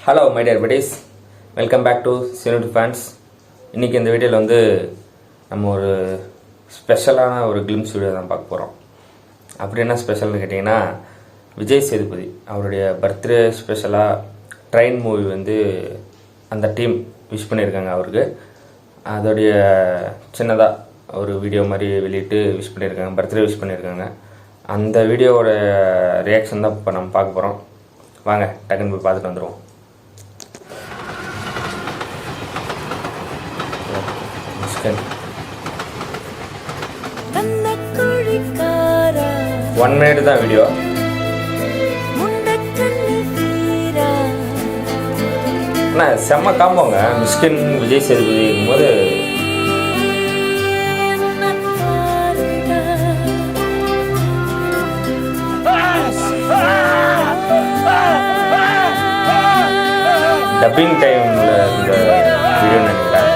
Hello my dear buddies, welcome back to சினிட் fans. இன்றைக்கி இந்த வீடியோவில் வந்து நம்ம ஒரு ஸ்பெஷலான ஒரு கிளிம்ஸ் வீடியோ தான் பார்க்க போகிறோம். அப்படி என்ன ஸ்பெஷல்னு கேட்டிங்கன்னா, விஜய் சேதுபதி அவருடைய பர்த்டே ஸ்பெஷலாக ட்ரெயின் மூவி வந்து அந்த டீம் விஷ் பண்ணியிருக்காங்க அவருக்கு. அதோடைய சின்னதாக ஒரு வீடியோ மாதிரி வெளியிட்டு விஷ் பண்ணியிருக்காங்க, பர்த்டே விஷ் பண்ணியிருக்காங்க. அந்த வீடியோவோட ரியாக்ஷன் தான் இப்போ நம்ம பார்க்க போகிறோம். வாங்க டக்குன்னு போய் பார்த்துட்டு வந்துடுவோம். 1 minute தான் வீடியோ. ஆனால் செம்ம காம்போங்க. மிஸ்கின் விஜய் சேதுபதி இருக்கும்போது டப்பிங் டைமில் இந்த வீடியோ நினைக்கிறேன்.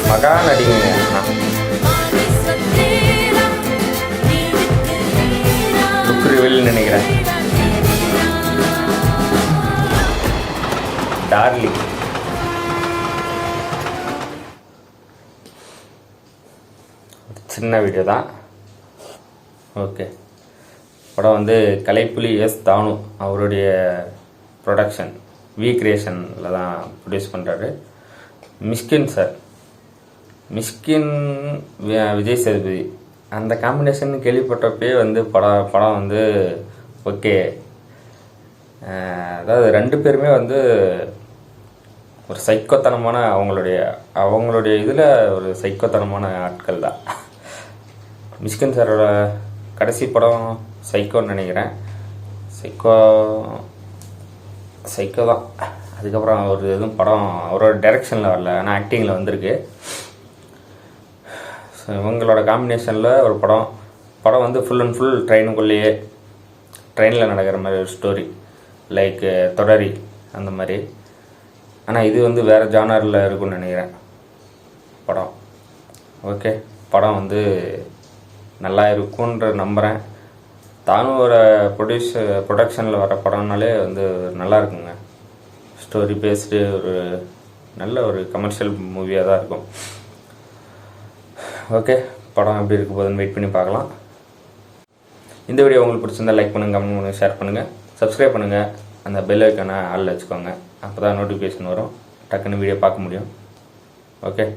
மகா நடிகங்க. லுக்ரிவில் நினைக்கிறேன். டார்லிங். சின்ன வீடியோ தான். ஓகே, படம் வந்து கலைப்புலி எஸ் தானு அவருடைய ப்ரொடக்ஷன், வி கிரியேஷனில் தான் ப்ரொடியூஸ் பண்ணுறாரு. மிஸ்கின் சார், மிஸ்கின் விஜய் சேதுபதி அந்த காம்பினேஷன் கேள்விப்பட்டப்பே வந்து படம் வந்து ஓகே. அதாவது 2 பேருமே வந்து ஒரு சைக்கோத்தனமான அவங்களுடைய இதில் ஒரு சைக்கோத்தனமான ஆட்கள் தான். மிஸ்கின் சாரோட கடைசி படம் சைக்கோன்னு நினைக்கிறேன். சைக்கோ தான். அதுக்கப்புறம் ஒரு எதுவும் படம் அவரோட டைரக்ஷனில் வரல, ஆனால் ஆக்டிங்கில் வந்திருக்கு. ஸோ இவங்களோட காம்பினேஷனில் ஒரு படம் வந்து ஃபுல் அண்ட் ஃபுல் ட்ரெயினுக்குள்ளேயே, ட்ரெயினில் நடக்கிற மாதிரி ஒரு ஸ்டோரி, லைக் தொடரி அந்த மாதிரி. ஆனால் இது வந்து வேறு ஜானரில் இருக்குன்னு நினைக்கிறேன் படம். ஓகே, படம் வந்து நல்லா இருக்குன்ற நம்புகிறேன். தானுவோட ப்ரொடக்ஷனில் வர படம்னாலே வந்து நல்லா இருக்குங்க. ஸ்டோரி பேஸ்டு ஒரு நல்ல ஒரு கமர்ஷியல் மூவியாக தான் இருக்கும். ஓகே, படம் எப்படி இருக்க போகுதுன்னு வெயிட் பண்ணி பார்க்கலாம். இந்த வீடியோ உங்களுக்கு பிடிச்சிருந்தால் லைக் பண்ணுங்கள், கமெண்ட் பண்ணுங்கள், ஷேர் பண்ணுங்கள், சப்ஸ்கிரைப் பண்ணுங்கள். அந்த பெல் ஐக்கானை ஆளில் வச்சுக்கோங்க. அப்போ தான் நோட்டிஃபிகேஷன் வரும், டக்குன்னு வீடியோ பார்க்க முடியும். ஓகே.